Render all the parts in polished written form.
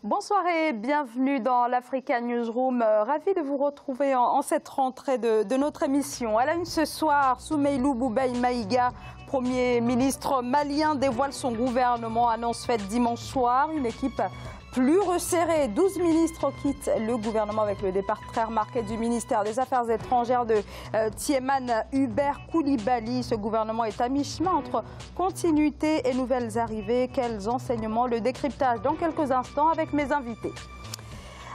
Bonsoir et bienvenue dans l'Africa Newsroom. Ravi de vous retrouver en cette rentrée de notre émission. À la une ce soir, Soumeylou Boubèye Maïga, Premier ministre malien, dévoile son gouvernement. Annonce faite dimanche soir. Une équipe plus resserrée. 12 ministres quittent le gouvernement avec le départ très remarqué du ministère des Affaires étrangères de Thiéman Hubert Coulibaly. Ce gouvernement est à mi-chemin entre continuité et nouvelles arrivées. Quels enseignements? Le décryptage dans quelques instants avec mes invités.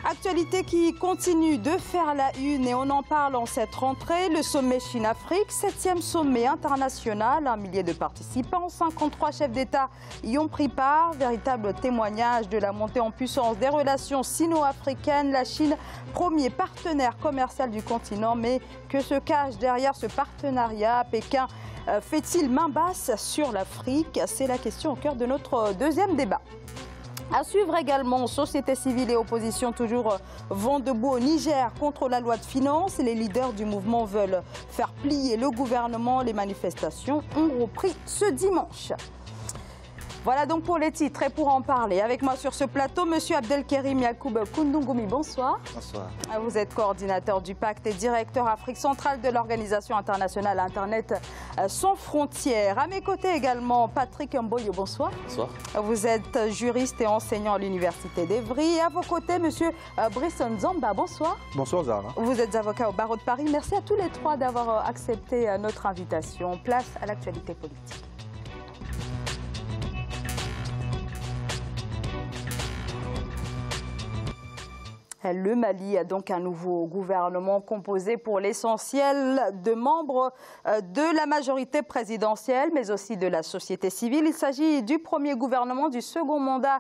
Actualité qui continue de faire la une et on en parle en cette rentrée. Le sommet Chine-Afrique, 7e sommet international, 1 millier de participants, 53 chefs d'État y ont pris part. Véritable témoignage de la montée en puissance des relations sino-africaines. La Chine, premier partenaire commercial du continent, mais que se cache derrière ce partenariat? Pékin fait-il main basse sur l'Afrique? C'est la question au cœur de notre deuxième débat. À suivre également, société civile et opposition toujours vont debout au Niger contre la loi de finances. Les leaders du mouvement veulent faire plier le gouvernement. Les manifestations ont repris ce dimanche. Voilà donc pour les titres et pour en parler. Avec moi sur ce plateau, M. Abdelkerim Yacoub Koundougoumi, bonsoir. Bonsoir. Vous êtes coordinateur du pacte et directeur Afrique centrale de l'Organisation internationale Internet sans frontières. À mes côtés également, Patrick Mboyo, bonsoir. Bonsoir. Vous êtes juriste et enseignant à l'Université d'Evry. Et à vos côtés, M. Brice Nzamba, bonsoir. Bonsoir Zahra. Vous êtes avocat au barreau de Paris. Merci à tous les trois d'avoir accepté notre invitation. Place à l'actualité politique. Le Mali a donc un nouveau gouvernement composé pour l'essentiel de membres de la majorité présidentielle, mais aussi de la société civile. Il s'agit du premier gouvernement du second mandat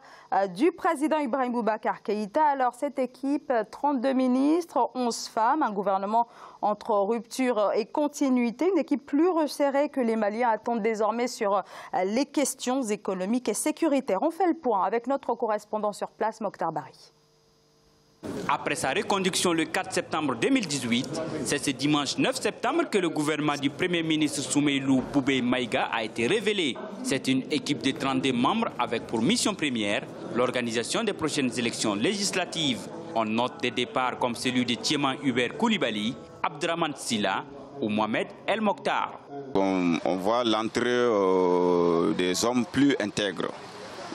du président Ibrahim Boubacar Keïta. Alors cette équipe, 32 ministres, 11 femmes, un gouvernement entre rupture et continuité, une équipe plus resserrée que les Maliens attendent désormais sur les questions économiques et sécuritaires. On fait le point avec notre correspondant sur place, Mokhtar Bari. Après sa reconduction le 4 septembre 2018, c'est ce dimanche 9 septembre que le gouvernement du Premier ministre Soumeylou Boubèye Maïga a été révélé. C'est une équipe de 32 membres avec pour mission première l'organisation des prochaines élections législatives. On note des départs comme celui de Thiéman Hubert Coulibaly, Abdraman Silla ou Mohamed El Mokhtar. On voit l'entrée des hommes plus intègres,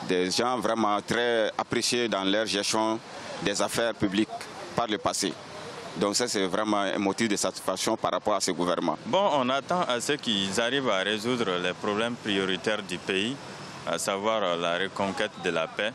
des gens vraiment très appréciés dans leur gestion des affaires publiques par le passé. Donc ça, c'est vraiment un motif de satisfaction par rapport à ce gouvernement. Bon, on attend à ce qu'ils arrivent à résoudre les problèmes prioritaires du pays, à savoir la reconquête de la paix,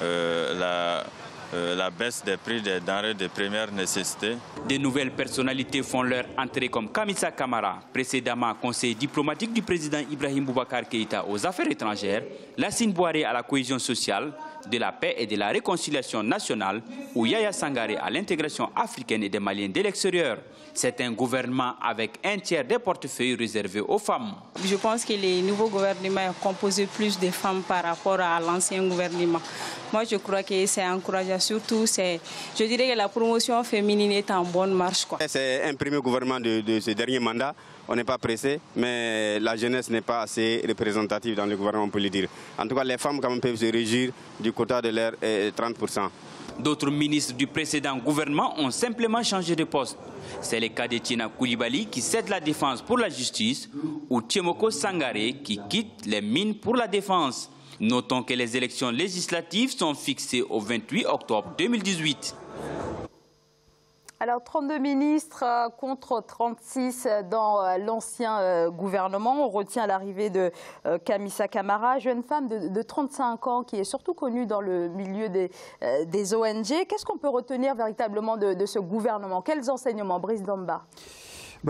la baisse des prix des denrées de première nécessité. De nouvelles personnalités font leur entrée comme Kamisa Kamara, précédemment conseiller diplomatique du président Ibrahim Boubacar Keïta aux affaires étrangères, Lassine Boiré à la cohésion sociale, de la paix et de la réconciliation nationale, ou Yaya Sangaré à l'intégration africaine et des Maliens de l'extérieur. C'est un gouvernement avec un tiers des portefeuilles réservés aux femmes. Je pense que le nouveau gouvernement est composé plus de femmes par rapport à l'ancien gouvernement. Moi, je crois que c'est encourageant. Surtout, je dirais que la promotion féminine est en bonne marche. C'est un premier gouvernement de ce dernier mandat. On n'est pas pressé, mais la jeunesse n'est pas assez représentative dans le gouvernement, on peut le dire. En tout cas, les femmes quand même peuvent se régir du quota de l'air 30%. D'autres ministres du précédent gouvernement ont simplement changé de poste. C'est le cas de Thiéman Coulibaly qui cède la défense pour la justice ou Thiemoko Sangaré qui quitte les mines pour la défense. Notons que les élections législatives sont fixées au 28 octobre 2018. Alors 32 ministres contre 36 dans l'ancien gouvernement. On retient l'arrivée de Kamisa Kamara, jeune femme de 35 ans qui est surtout connue dans le milieu des ONG. Qu'est-ce qu'on peut retenir véritablement de ce gouvernement? Quels enseignements, Brice Nzamba?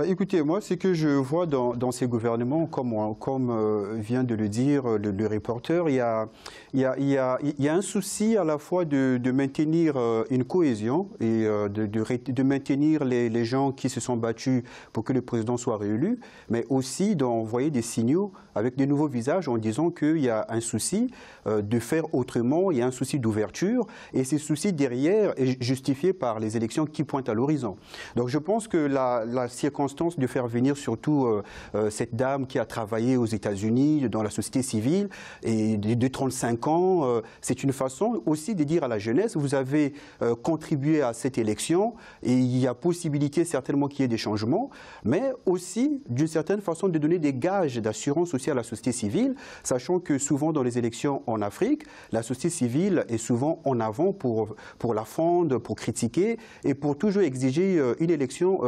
Écoutez, moi, ce que je vois dans ces gouvernements, comme vient de le dire le reporter, il y a un souci à la fois de maintenir une cohésion et de maintenir les gens qui se sont battus pour que le président soit réélu, mais aussi d'envoyer des signaux avec de nouveaux visages en disant qu'il y a un souci de faire autrement, il y a un souci d'ouverture, et ce souci derrière est justifié par les élections qui pointent à l'horizon. Donc je pense que la circonstance circonstance de faire venir surtout cette dame qui a travaillé aux États-Unis dans la société civile et de 35 ans, c'est une façon aussi de dire à la jeunesse, vous avez contribué à cette élection et il y a possibilité certainement qu'il y ait des changements, mais aussi d'une certaine façon de donner des gages d'assurance aussi à la société civile, sachant que souvent dans les élections en Afrique, la société civile est souvent en avant pour la fronde, pour critiquer et pour toujours exiger une élection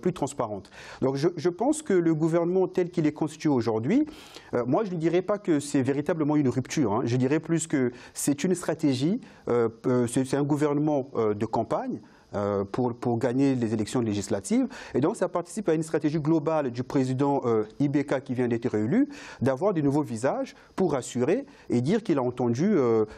plus transparente. Donc je pense que le gouvernement tel qu'il est constitué aujourd'hui, moi je ne dirais pas que c'est véritablement une rupture, hein. Je dirais plus que c'est une stratégie, c'est un gouvernement de campagne, pour gagner les élections législatives. Et donc, ça participe à une stratégie globale du président Ibeka qui vient d'être réélu, d'avoir de nouveaux visages pour rassurer et dire qu'il a entendu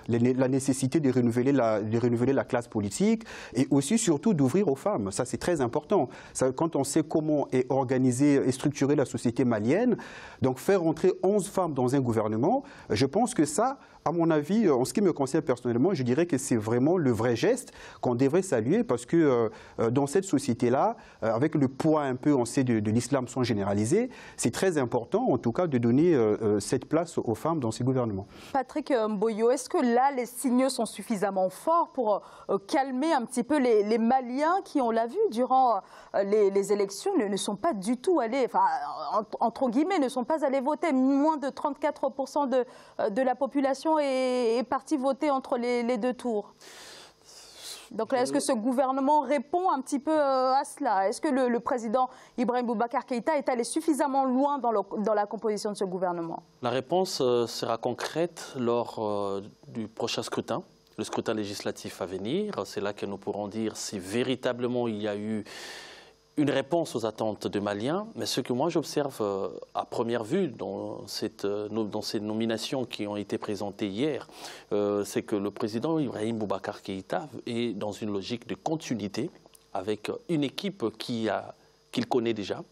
la nécessité de renouveler la classe politique et aussi, surtout, d'ouvrir aux femmes. Ça, c'est très important. Ça, quand on sait comment est organisée et structurée la société malienne, donc faire entrer 11 femmes dans un gouvernement, je pense que ça, à mon avis, en ce qui me concerne personnellement, je dirais que c'est vraiment le vrai geste qu'on devrait saluer parce que dans cette société-là, avec le poids un peu, on sait, de l'islam sans généraliser, c'est très important, en tout cas, de donner cette place aux femmes dans ces gouvernements. Patrick Mboyo, est-ce que là, les signaux sont suffisamment forts pour calmer un petit peu les Maliens qui, on l'a vu, durant les élections, ne sont pas du tout allés, enfin, entre guillemets, ne sont pas allés voter. Moins de 34% de la population est partie voter entre les deux tours. Donc là, est-ce que ce gouvernement répond un petit peu à cela? Est-ce que le président Ibrahim Boubacar Keïta est allé suffisamment loin dans la composition de ce gouvernement? La réponse sera concrète lors du prochain scrutin, le scrutin législatif à venir. C'est là que nous pourrons dire si véritablement il y a eu une réponse aux attentes des Maliens, mais ce que moi j'observe à première vue dans ces nominations qui ont été présentées hier, c'est que le président Ibrahim Boubacar Keïta est dans une logique de continuité avec une équipe qu'il connaît déjà,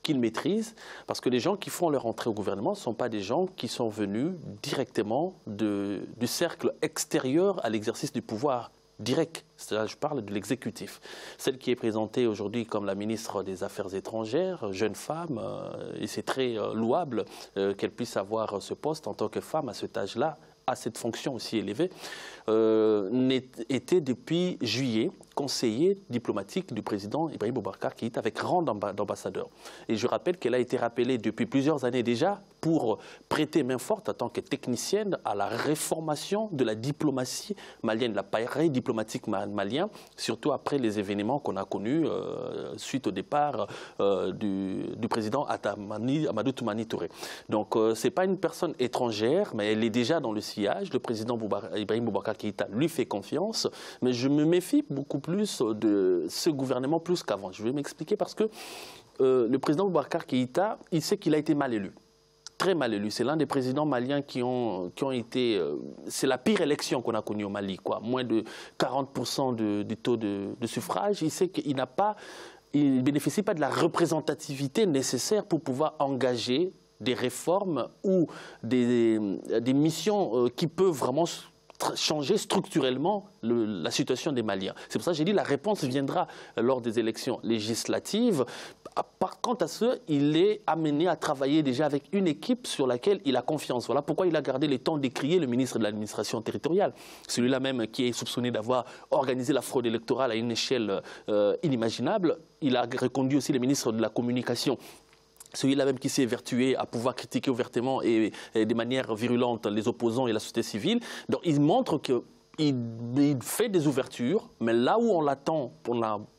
qu'il maîtrise, parce que les gens qui font leur entrée au gouvernement ne sont pas des gens qui sont venus directement du cercle extérieur à l'exercice du pouvoir direct. Je parle de l'exécutif. Celle qui est présentée aujourd'hui comme la ministre des Affaires étrangères, jeune femme, et c'est très louable qu'elle puisse avoir ce poste en tant que femme à cet âge-là, à cette fonction aussi élevée, était depuis juillet conseiller diplomatique du président Ibrahim Boubacar Keïta avec rang d'ambassadeur. Et je rappelle qu'elle a été rappelée depuis plusieurs années déjà pour prêter main forte en tant que technicienne à la réformation de la diplomatie malienne, l'appareil diplomatique malien, surtout après les événements qu'on a connus suite au départ du président Amadou Toumani Touré. Donc ce n'est pas une personne étrangère, mais elle est déjà dans le sillage. Le président Ibrahim Boubacar Keïta lui fait confiance, mais je me méfie beaucoup plus de ce gouvernement plus qu'avant. Je vais m'expliquer parce que le président Boubacar Keïta, il sait qu'il a été mal élu. Très mal élu. C'est l'un des présidents maliens qui ont été... c'est la pire élection qu'on a connue au Mali, quoi. Moins de 40% du taux de suffrage. Il sait qu'il ne bénéficie pas de la représentativité nécessaire pour pouvoir engager des réformes ou des missions qui peuvent vraiment changer structurellement la situation des Maliens. C'est pour ça que j'ai dit que la réponse viendra lors des élections législatives. Quant à ce, il est amené à travailler déjà avec une équipe sur laquelle il a confiance. Voilà pourquoi il a gardé le temps d'écrier le ministre de l'administration territoriale. Celui-là même qui est soupçonné d'avoir organisé la fraude électorale à une échelle inimaginable. Il a reconduit aussi le ministre de la communication. Celui-là même qui s'est évertué à pouvoir critiquer ouvertement et de manière virulente les opposants et la société civile. Donc il montre qu'il fait des ouvertures, mais là où on l'attend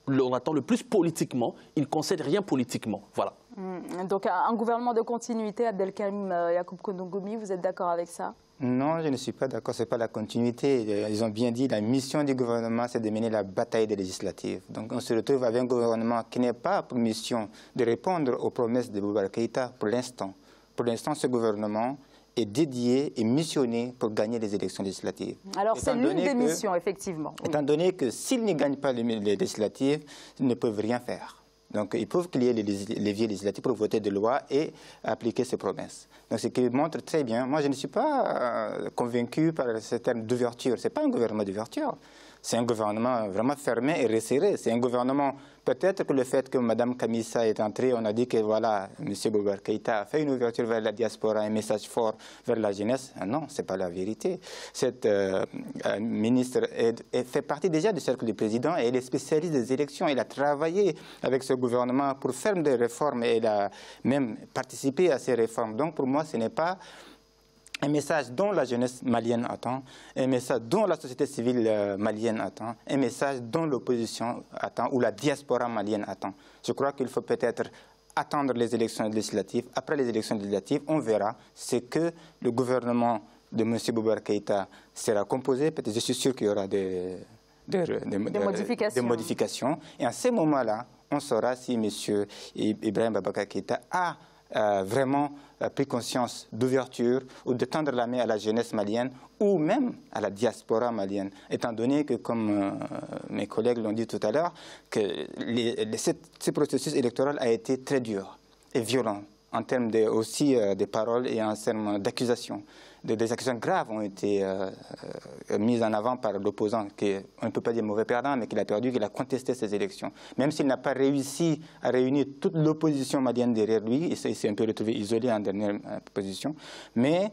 le plus politiquement, il ne concède rien politiquement. Voilà. Donc un gouvernement de continuité, Abdelkarim Yacoub Konongomi, vous êtes d'accord avec ça? Non, je ne suis pas d'accord, ce n'est pas la continuité. Ils ont bien dit que la mission du gouvernement, c'est de mener la bataille des législatives. Donc on se retrouve avec un gouvernement qui n'est pas pour mission de répondre aux promesses de Boubacar Keïta pour l'instant. Pour l'instant, ce gouvernement est dédié et missionné pour gagner les élections législatives. Alors c'est l'une des missions, effectivement. Étant donné que s'ils ne gagnent pas les législatives, ils ne peuvent rien faire. Donc, il faut qu'il y ait les leviers législatifs pour voter des lois et appliquer ces promesses. Donc, ce qui montre très bien. Moi, je ne suis pas convaincu par ce terme d'ouverture. Ce n'est pas un gouvernement d'ouverture. c'est un gouvernement vraiment fermé et resserré. C'est un gouvernement, peut-être que le fait que Mme Kamissa est entrée, on a dit que voilà, M. Boubacar Keïta a fait une ouverture vers la diaspora, un message fort vers la jeunesse. Non, ce n'est pas la vérité. Cette ministre fait partie déjà du cercle du président et elle est spécialiste des élections. Elle a travaillé avec ce gouvernement pour faire des réformes et elle a même participé à ces réformes. Donc pour moi, ce n'est pas un message dont la jeunesse malienne attend, un message dont la société civile malienne attend, un message dont l'opposition attend ou la diaspora malienne attend. Je crois qu'il faut peut-être attendre les élections législatives. Après les élections législatives, on verra ce que le gouvernement de M. Boubacar Keïta sera composé. Peut-être, je suis sûr qu'il y aura des modifications. Et à ce moment-là, on saura si M. Ibrahim Boubacar Keïta a vraiment pris conscience d'ouverture ou de tendre la main à la jeunesse malienne ou même à la diaspora malienne, étant donné que, comme mes collègues l'ont dit tout à l'heure, que ce processus électoral a été très dur et violent en termes aussi des paroles et en termes d'accusations. Des accusations graves ont été mises en avant par l'opposant, qui on ne peut pas dire mauvais perdant, mais qu'il a perdu, qu'il a contesté ces élections. Même s'il n'a pas réussi à réunir toute l'opposition malienne derrière lui, il s'est un peu retrouvé isolé en dernière position. Mais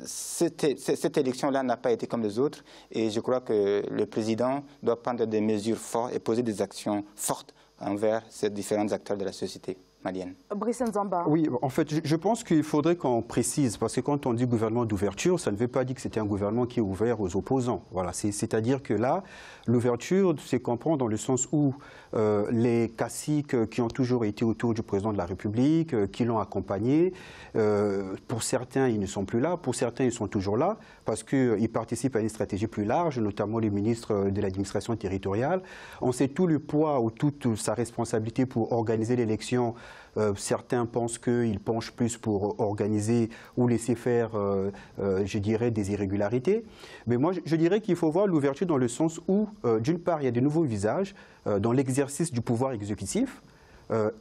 cette élection-là n'a pas été comme les autres, et je crois que le président doit prendre des mesures fortes et poser des actions fortes envers ces différents acteurs de la société malienne. Brice Nzamba. Oui, en fait, je pense qu'il faudrait qu'on précise, parce que quand on dit gouvernement d'ouverture, ça ne veut pas dire que c'était un gouvernement qui est ouvert aux opposants. Voilà, c'est-à-dire que là, l'ouverture, c'est comprendre dans le sens où les caciques qui ont toujours été autour du président de la République, qui l'ont accompagné, pour certains, ils ne sont plus là, pour certains, ils sont toujours là, parce qu'ils participent à une stratégie plus large, notamment les ministres de l'administration territoriale. On sait tout le poids ou toute sa responsabilité pour organiser l'élection. Certains pensent qu'ils penchent plus pour organiser ou laisser faire, je dirais, des irrégularités. Mais moi, je dirais qu'il faut voir l'ouverture dans le sens où, d'une part, il y a de nouveaux visages dans l'exercice du pouvoir exécutif,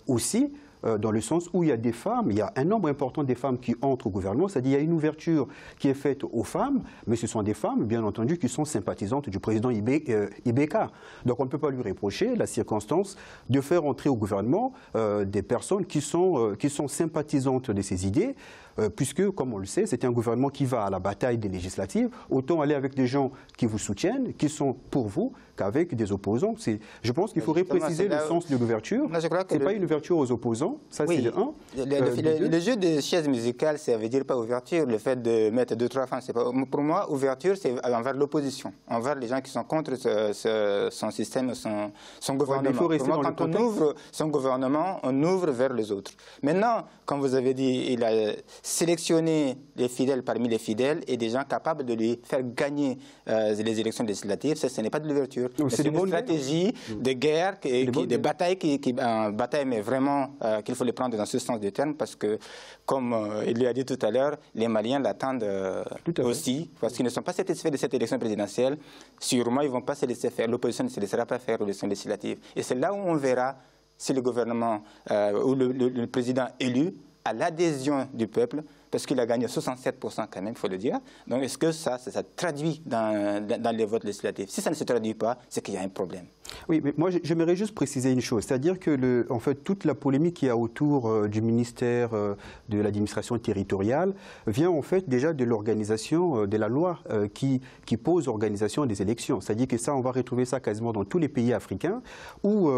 aussi, dans le sens où il y a des femmes, il y a un nombre important des femmes qui entrent au gouvernement, c'est-à-dire il y a une ouverture qui est faite aux femmes, mais ce sont des femmes, bien entendu, qui sont sympathisantes du président Ibeka. Donc on ne peut pas lui reprocher la circonstance de faire entrer au gouvernement des personnes qui sont sympathisantes de ses idées, puisque, comme on le sait, c'est un gouvernement qui va à la bataille des législatives. Autant aller avec des gens qui vous soutiennent, qui sont pour vous, qu'avec des opposants. Je pense qu'il faudrait préciser le sens de l'ouverture. Ce n'est pas une ouverture aux opposants, ça c'est le 1. Le jeu des chaises musicales, ça veut dire pas ouverture. Le fait de mettre 2-3 femmes, c'est pas. Pour moi, ouverture, c'est envers l'opposition, envers les gens qui sont contre son système, son gouvernement. Pour moi, quand on ouvre son gouvernement, on ouvre vers les autres. Maintenant, comme vous avez dit, il a sélectionner les fidèles parmi les fidèles et des gens capables de lui faire gagner les élections législatives. Ce n'est pas de l'ouverture. C'est une stratégie de guerre, de bataille, mais vraiment qu'il faut les prendre dans ce sens du terme parce que, comme il lui a dit tout à l'heure, les Maliens l'attendent aussi parce qu'ils ne sont pas satisfaits de cette élection présidentielle. Sûrement, ils ne vont pas se laisser faire. L'opposition ne se laissera pas faire aux élections législatives. Et c'est là où on verra si le gouvernement ou le président élu à l'adhésion du peuple, parce qu'il a gagné 67% quand même, il faut le dire. Donc est-ce que ça traduit dans les votes législatifs? Si ça ne se traduit pas, c'est qu'il y a un problème. Oui, mais moi j'aimerais juste préciser une chose, c'est-à-dire que en fait, toute la polémique qu'il y a autour du ministère de l'administration territoriale vient en fait déjà de l'organisation de la loi qui pose l'organisation des élections. C'est-à-dire que ça, on va retrouver ça quasiment dans tous les pays africains où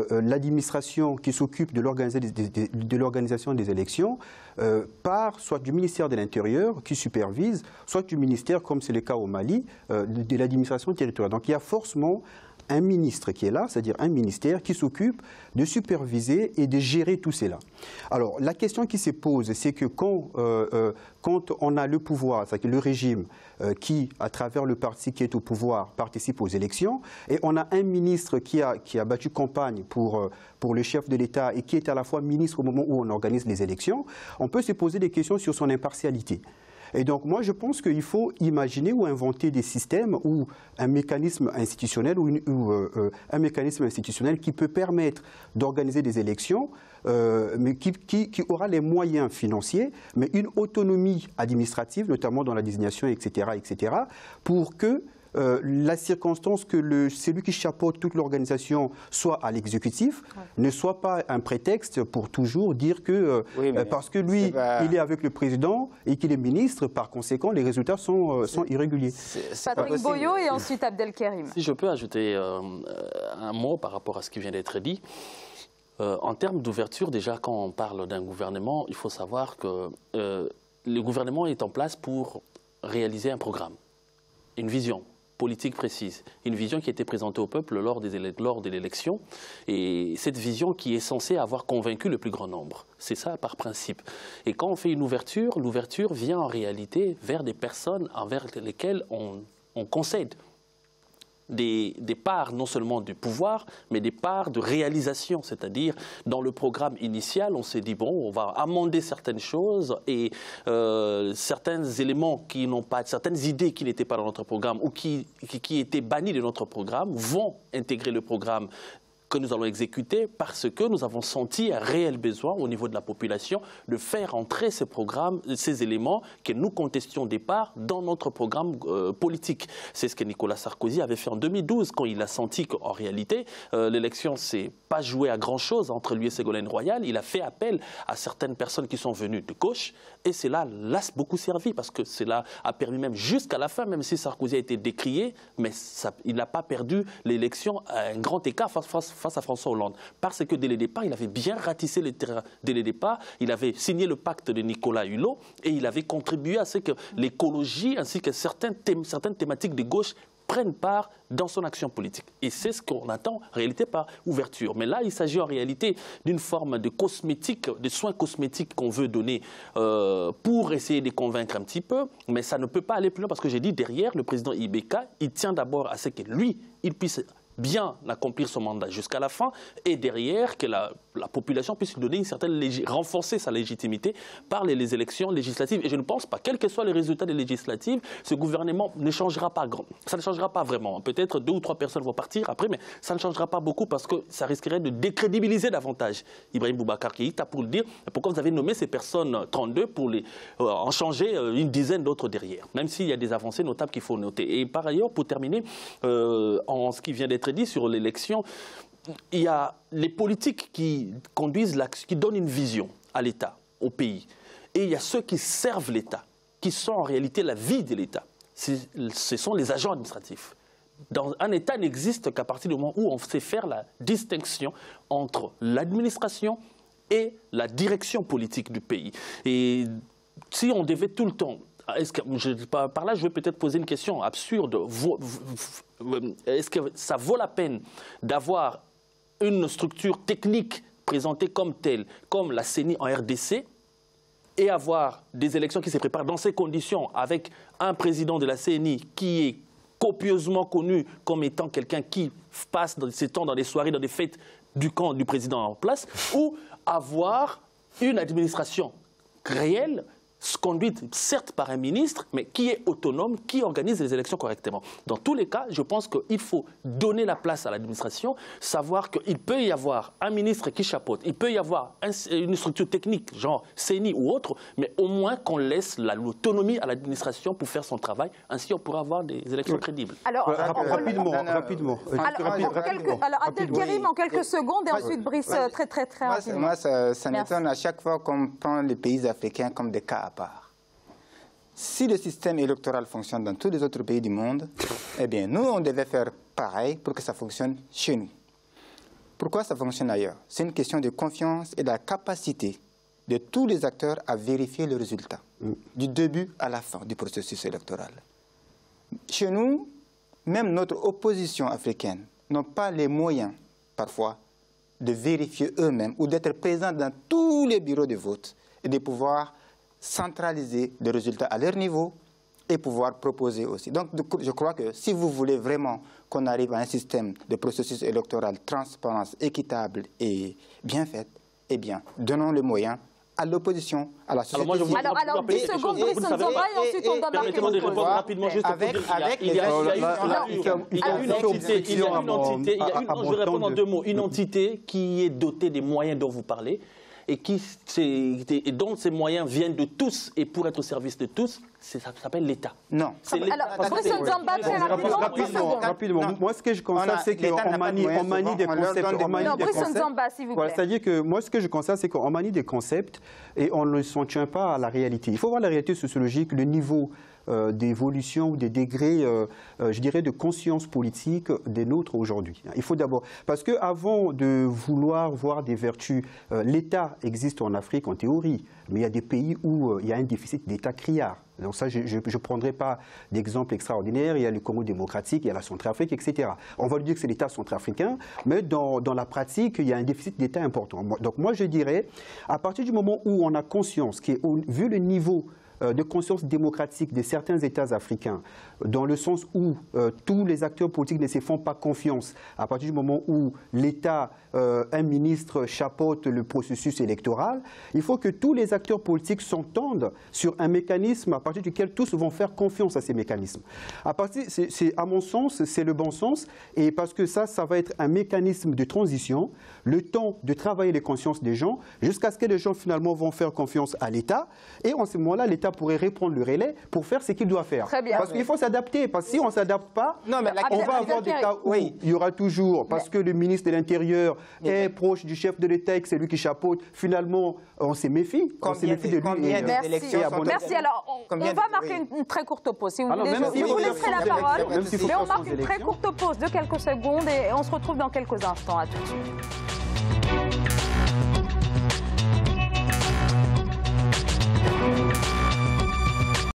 l'administration qui s'occupe de l'organisation des élections part soit du ministère de l'Intérieur qui supervise, soit du ministère, comme c'est le cas au Mali, de l'administration territoriale. Donc il y a forcément un ministre qui est là, c'est-à-dire un ministère qui s'occupe de superviser et de gérer tout cela. Alors, la question qui se pose, c'est que quand on a le pouvoir, c'est-à-dire le régime qui, à travers le parti qui est au pouvoir, participe aux élections, et on a un ministre qui a battu campagne pour le chef de l'État et qui est à la fois ministre au moment où on organise les élections, on peut se poser des questions sur son impartialité. Et donc, moi, je pense qu'il faut imaginer ou inventer des systèmes ou un mécanisme institutionnel un mécanisme institutionnel qui peut permettre d'organiser des élections, mais qui aura les moyens financiers, mais une autonomie administrative, notamment dans la désignation, etc., pour que la circonstance que celui qui chapeaute toute l'organisation soit à l'exécutif ne soit pas un prétexte pour toujours dire que parce que lui, il est avec le président et qu'il est ministre, par conséquent, les résultats sont irréguliers. Patrick Boyo et ensuite Abdelkerim. Si je peux ajouter un mot par rapport à ce qui vient d'être dit. En termes d'ouverture, déjà, quand on parle d'un gouvernement, il faut savoir que le gouvernement est en place pour réaliser un programme, une vision politique précise, une vision qui a été présentée au peuple lors de l'élection, et cette vision qui est censée avoir convaincu le plus grand nombre. C'est ça par principe. Et quand on fait une ouverture, l'ouverture vient en réalité vers des personnes envers lesquelles on concède des parts non seulement du pouvoir, mais des parts de réalisation. C'est-à-dire, dans le programme initial, on s'est dit, bon, on va amender certaines choses et certains éléments qui n'ont pas, certaines idées qui n'étaient pas dans notre programme ou qui étaient bannies de notre programme vont intégrer le programme que nous allons exécuter parce que nous avons senti un réel besoin au niveau de la population de faire entrer ces programmes, ces éléments que nous contestions au départ dans notre programme politique. C'est ce que Nicolas Sarkozy avait fait en 2012 quand il a senti qu'en réalité, l'élection ne s'est pas jouée à grand-chose entre lui et Ségolène Royal. Il a fait appel à certaines personnes qui sont venues de gauche et cela l'a beaucoup servi parce que cela a permis même jusqu'à la fin, même si Sarkozy a été décrié, mais il n'a pas perdu l'élection à un grand écart face à François Hollande. Parce que dès le départ, il avait bien ratissé le terrain. Dès le départ, il avait signé le pacte de Nicolas Hulot et il avait contribué à ce que l'écologie ainsi que certaines thématiques de gauche prennent part dans son action politique. Et c'est ce qu'on attend en réalité par ouverture. Mais là, il s'agit en réalité d'une forme de cosmétique, de soins cosmétiques qu'on veut donner pour essayer de convaincre un petit peu. Mais ça ne peut pas aller plus loin parce que j'ai dit derrière, le président Ibeka, il tient d'abord à ce que lui, il puisse bien accomplir son mandat jusqu'à la fin et derrière que la population puisse lui donner une certaine renforcer sa légitimité par les élections législatives. Et je ne pense pas, quels que soient les résultats des législatives, ce gouvernement ne changera pas grand. Ça ne changera pas vraiment. Peut-être 2 ou 3 personnes vont partir après, mais ça ne changera pas beaucoup parce que ça risquerait de décrédibiliser davantage Ibrahim Boubacar Keïta pour le dire. Pourquoi vous avez nommé ces personnes 32 pour en changer une dizaine d'autres derrière, même s'il y a des avancées notables qu'il faut noter. Et par ailleurs, pour terminer, en ce qui vient d'être dit sur l'élection, il y a les politiques qui conduisent qui donnent une vision à l'État, au pays. Et il y a ceux qui servent l'État, qui sont en réalité la vie de l'État. Ce sont les agents administratifs. Un État n'existe qu'à partir du moment où on sait faire la distinction entre l'administration et la direction politique du pays. Et si on devait tout le temps... par là, je vais peut-être poser une question absurde. Est-ce que ça vaut la peine d'avoir une structure technique présentée comme telle, comme la CENI en RDC, et avoir des élections qui se préparent dans ces conditions avec un président de la CENI qui est copieusement connu comme étant quelqu'un qui passe ses temps dans des soirées, dans des fêtes du camp du président en place, ou avoir une administration réelle, conduite certes par un ministre, mais qui est autonome, qui organise les élections correctement. Dans tous les cas, je pense qu'il faut donner la place à l'administration, savoir qu'il peut y avoir un ministre qui chapeaute, il peut y avoir une structure technique, genre CENI ou autre, mais au moins qu'on laisse l'autonomie à l'administration pour faire son travail, ainsi on pourra avoir des élections crédibles. Alors, rapidement. Alors, Abdelkerim, en quelques secondes, et ensuite Brice, très rapidement. Moi, ça m'étonne à chaque fois qu'on prend les pays africains comme des cas à part. Si le système électoral fonctionne dans tous les autres pays du monde, eh bien, nous, on devait faire pareil pour que ça fonctionne chez nous. Pourquoi ça fonctionne ailleurs? C'est une question de confiance et de la capacité de tous les acteurs à vérifier le résultat, du début à la fin du processus électoral. Chez nous, même notre opposition africaine n'a pas les moyens, parfois, de vérifier eux-mêmes ou d'être présents dans tous les bureaux de vote et de pouvoir centraliser les résultats à leur niveau et pouvoir proposer aussi. Donc, je crois que si vous voulez vraiment qu'on arrive à un système de processus électoral transparent, équitable et bien fait, eh bien, donnons les moyens à l'opposition, à la société civile. Alors 10 secondes, Brice Nzamba, et ensuite on donne permettez-moi de répondre rapidement juste pour dire il y a une entité, je vais répondre en 2 mots, une entité qui est dotée des moyens dont vous parlez. et dont ces moyens viennent de tous et pour être au service de tous, ça s'appelle l'État. Non. Alors, Brice Nzamba, très rapidement. Moi, ce que je constate, c'est qu'on manie des concepts. Non, Brice Nzamba, s'il vous plaît. C'est-à-dire que moi, ce que je constate, c'est qu'on manie des concepts et on ne s'en tient pas à la réalité. Il faut voir la réalité sociologique, le niveau d'évolution ou des degrés, je dirais, de conscience politique des nôtres aujourd'hui. Il faut d'abord... Parce qu'avant de vouloir voir des vertus, l'État existe en Afrique en théorie, mais il y a des pays où il y a un déficit d'État criard. Donc ça, je ne prendrai pas d'exemple extraordinaire. Il y a le Congo démocratique, il y a la Centrafrique, etc. On va lui dire que c'est l'État centrafricain, mais dans la pratique, il y a un déficit d'État important. Donc moi, je dirais, à partir du moment où on a conscience, vu le niveau de conscience démocratique de certains États africains, dans le sens où tous les acteurs politiques ne se font pas confiance, à partir du moment où l'État, un ministre chapeaute le processus électoral, il faut que tous les acteurs politiques s'entendent sur un mécanisme à partir duquel tous vont faire confiance à ces mécanismes. À mon sens, c'est le bon sens, et parce que ça va être un mécanisme de transition, le temps de travailler les consciences des gens, jusqu'à ce que les gens finalement vont faire confiance à l'État, et en ce moment-là, l'État pourrait reprendre le relais pour faire ce qu'il doit faire. Très bien. Parce qu'il faut s'adapter, parce que si on ne s'adapte pas, on va avoir des cas où il y aura toujours, parce que le ministre de l'Intérieur est proche du chef de l'État et que c'est lui qui chapeaute, finalement, on se méfie. On se méfie de lui. Merci. Alors, on va marquer une très courte pause. Si vous voulez, je vous laisserai la parole. Mais on marque une très courte pause de quelques secondes et on se retrouve dans quelques instants. À tout de suite.